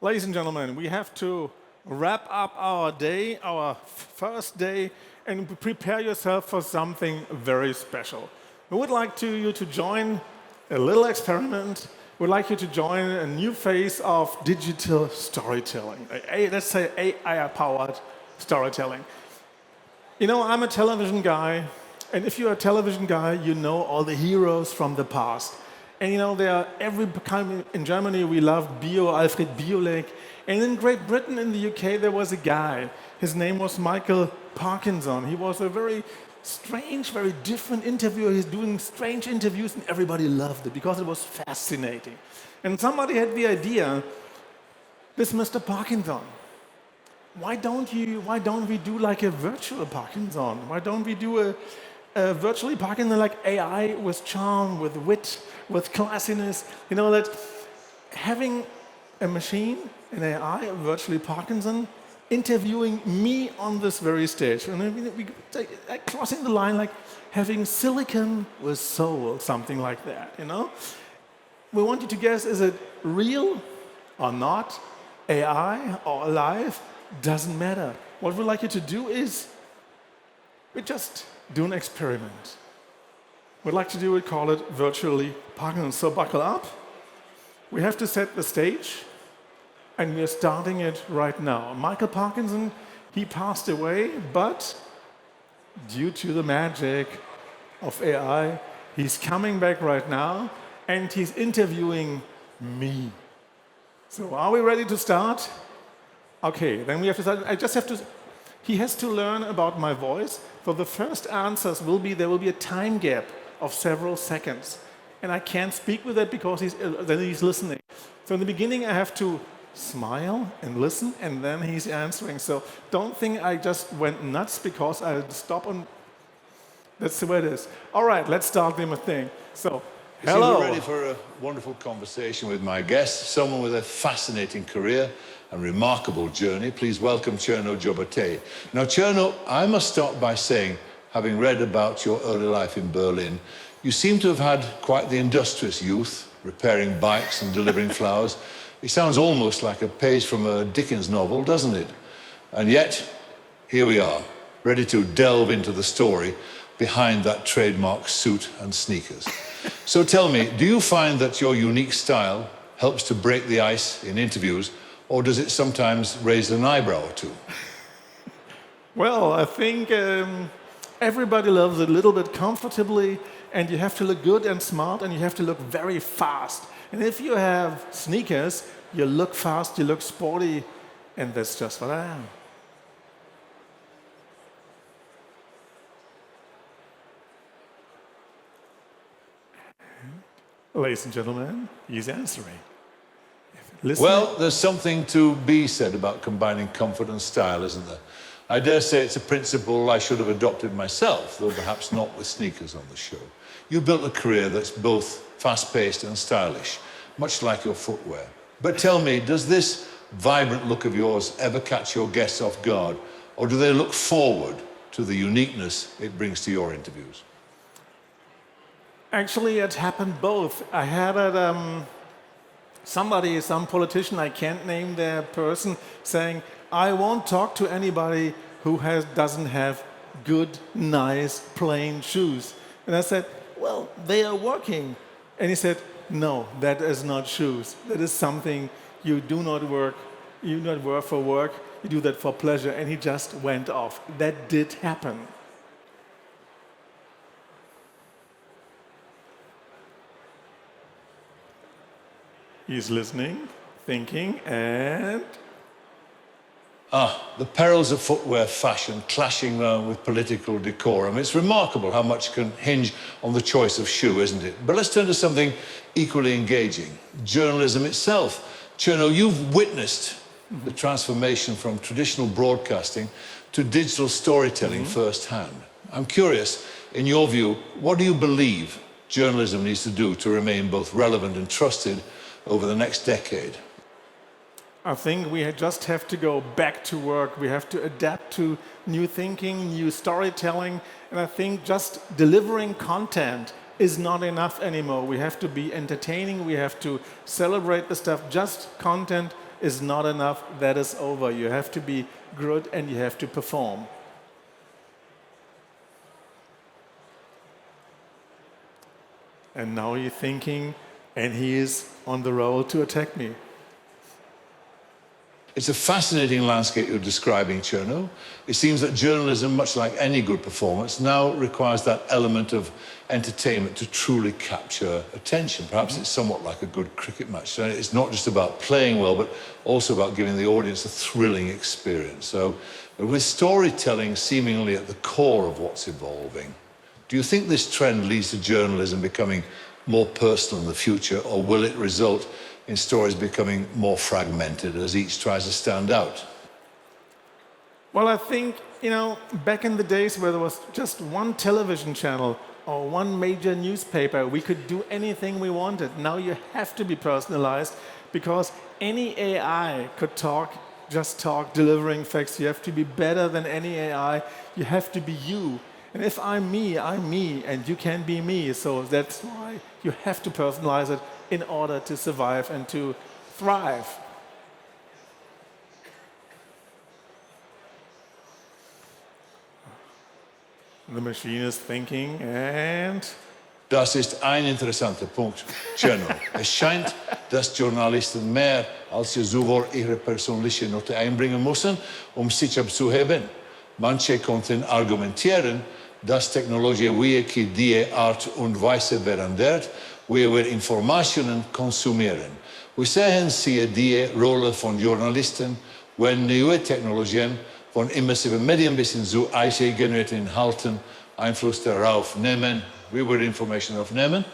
Ladies and gentlemen, we have to wrap up our day, our first day, and prepare yourself for something very special. We would like you to join a little experiment. We'd like you to join a new phase of digital storytelling. Let's say AI-powered storytelling. You know, I'm a television guy, and if you're a television guy, you know all the heroes from the past. And you know, in Germany, we love Alfred Biolek. And in Great Britain, in the UK, there was a guy. His name was Michael Parkinson. He was a very strange, very different interviewer. He's doing strange interviews, and everybody loved it because it was fascinating. And somebody had the idea, this Mr. Parkinson, why don't we do like a virtual Parkinson? Why don't we do a virtually Parkinson like AI with charm, with wit, with classiness? You know, that having a machine, an AI, virtually Parkinson, interviewing me on this very stage. And we like crossing the line, like having silicon with soul, something like that, you know? We want you to guess, is it real or not? AI or alive? Doesn't matter. What we'd like you to do is, we just do an experiment. We'd like to do it, call it virtually Parkinson. So buckle up. We have to set the stage, and we're starting it right now. Michael Parkinson, he passed away, but due to the magic of AI, he's coming back right now, and he's interviewing me. So are we ready to start? Okay, then we have to start. He has to learn about my voice. So the first answers there will be a time gap of several seconds. And I can't speak with that because then he's listening. So in the beginning, I have to smile and listen, and then he's answering. So don't think I just went nuts because I stop and that's the way it is. All right, let's start the thing. So, hello. We're ready for a wonderful conversation with my guest, someone with a fascinating career and remarkable journey. Please welcome Cherno Jobatey. Now, Cherno, I must start by saying, having read about your early life in Berlin, you seem to have had quite the industrious youth, repairing bikes and delivering flowers. It sounds almost like a page from a Dickens novel, doesn't it? And yet, here we are, ready to delve into the story behind that trademark suit and sneakers. So tell me, do you find that your unique style helps to break the ice in interviews, or does it sometimes raise an eyebrow or two? Well, I think everybody loves it a little bit comfortably, and you have to look good and smart, and you have to look very fast. And if you have sneakers, you look fast, you look sporty, and that's just what I am. Ladies and gentlemen, he's answering. Well, there's something to be said about combining comfort and style, isn't there? I dare say it's a principle I should have adopted myself, though perhaps not with sneakers on the show. You built a career that's both fast-paced and stylish, much like your footwear. But tell me, does this vibrant look of yours ever catch your guests off guard, or do they look forward to the uniqueness it brings to your interviews? Actually, it happened both. I had some politician, I can't name their person, saying, I won't talk to anybody who doesn't have good, nice, plain shoes. And I said, well, they are working. And he said, no, that is not shoes. That is something you do not work for work, you do that for pleasure. And he just went off. That did happen. He's listening, thinking, and... The perils of footwear fashion clashing with political decorum. It's remarkable how much can hinge on the choice of shoe, isn't it? But let's turn to something equally engaging, journalism itself. Cherno, you've witnessed the transformation from traditional broadcasting to digital storytelling firsthand. I'm curious, in your view, what do you believe journalism needs to do to remain both relevant and trusted over the next decade? I think we just have to go back to work. We have to adapt to new thinking, new storytelling. And I think just delivering content is not enough anymore. We have to be entertaining. We have to celebrate the stuff. Just content is not enough, that is over. You have to be good and you have to perform. And now you're thinking, and he is on the roll to attack me. It's a fascinating landscape you're describing, Cherno. It seems that journalism, much like any good performance, now requires that element of entertainment to truly capture attention. Perhaps it's somewhat like a good cricket match. So it's not just about playing well, but also about giving the audience a thrilling experience. So with storytelling seemingly at the core of what's evolving, do you think this trend leads to journalism becoming more personal in the future, or will it result in stories becoming more fragmented as each tries to stand out? Well, I think, back in the days where there was just one television channel or one major newspaper, we could do anything we wanted. Now you have to be personalized because any AI could just talk, delivering facts. You have to be better than any AI. You have to be you. And if I'm me, and you can be me. So that's why you have to personalize it in order to survive and to thrive. The machine is thinking, and... Das ist ein interessanter Punkt, Cherno. Es scheint, dass Journalisten mehr als zuvor ihre persönliche Note einbringen müssen, sich abzuheben. Manche konnten argumentieren, dass Technologie wie die Art und Weise verändert, wie wir Informationen konsumieren. Wir sehen sie die Rolle von Journalisten, wenn neue Technologien von immersiven Medien bis hin zu AI-generierten Inhalten Einfluss darauf nehmen, wie wir Informationen aufnehmen.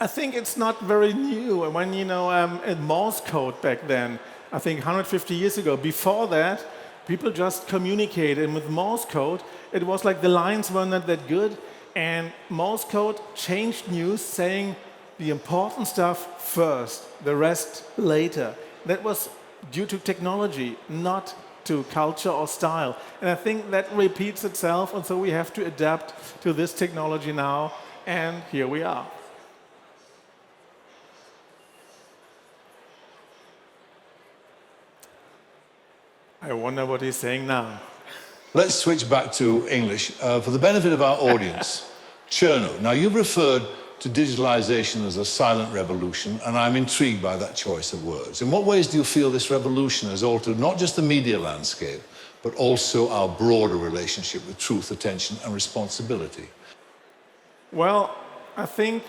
I think it's not very new. When, in Morse code back then, I think 150 years ago, before that, people just communicated. And with Morse code, it was like the lines were not that good. And Morse code changed news, saying the important stuff first, the rest later. That was due to technology, not to culture or style. And I think that repeats itself, and so we have to adapt to this technology now, and here we are. I wonder what he's saying now. Let's switch back to English for the benefit of our audience. Cherno, now you've referred to digitalization as a silent revolution, and I'm intrigued by that choice of words. In what ways do you feel this revolution has altered not just the media landscape, but also our broader relationship with truth, attention, and responsibility? Well, I think,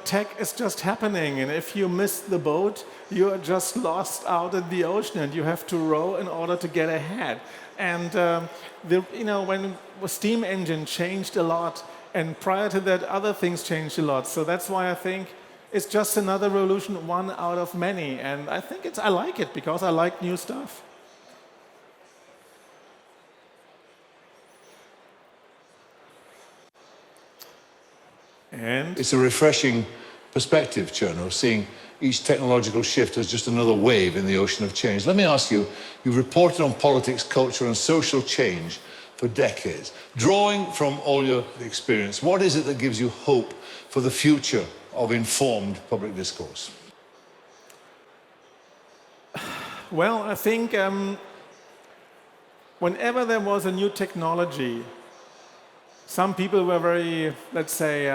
tech is just happening, and if you miss the boat, you are just lost out in the ocean, and you have to row in order to get ahead. And when the steam engine changed a lot, and prior to that, other things changed a lot. So that's why I think it's just another revolution, one out of many. And I think I like it because I like new stuff. And it's a refreshing perspective, Cherno, seeing each technological shift as just another wave in the ocean of change. Let me ask you, you've reported on politics, culture, and social change for decades. Drawing from all your experience, what is it that gives you hope for the future of informed public discourse? Well, I think whenever there was a new technology, some people were very, let's say,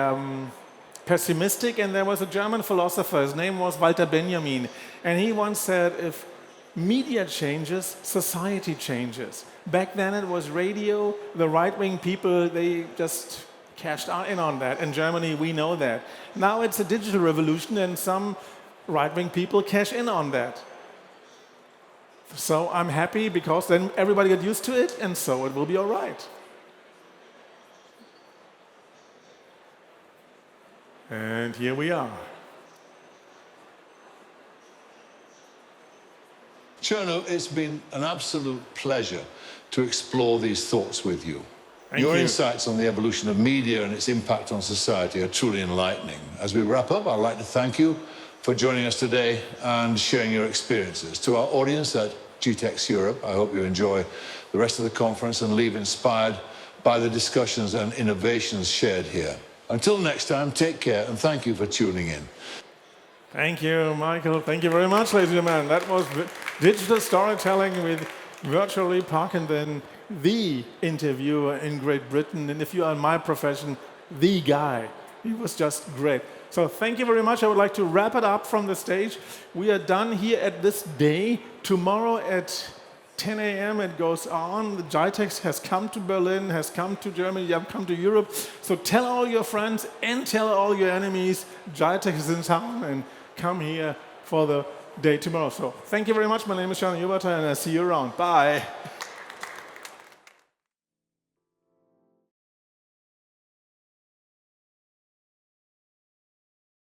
pessimistic, and there was a German philosopher, his name was Walter Benjamin, and he once said, if media changes, society changes. Back then it was radio, the right-wing people, they just cashed in on that. In Germany, we know that. Now it's a digital revolution, and some right-wing people cash in on that. So I'm happy because then everybody got used to it, and so it will be all right. And here we are. Cherno, it's been an absolute pleasure to explore these thoughts with you. Thank Your you. insights on the evolution of media and its impact on society are truly enlightening. As we wrap up, I'd like to thank you for joining us today and sharing your experiences. To our audience at GITEX Europe, I hope you enjoy the rest of the conference and leave inspired by the discussions and innovations shared here. Until next time, take care and thank you for tuning in. Thank you, Michael. Thank you very much, ladies and gentlemen. That was digital storytelling with virtually Parkinson, the interviewer in Great Britain. And if you are in my profession, the guy. He was just great. So thank you very much. I would like to wrap it up from the stage. We are done here at this day. Tomorrow at 10 a.m. it goes on. The GITEX has come to Berlin, has come to Germany, have come to Europe. So tell all your friends and tell all your enemies GITEX is in town and come here for the day tomorrow. So thank you very much. My name is Cherno Jobatey and I see you around. Bye.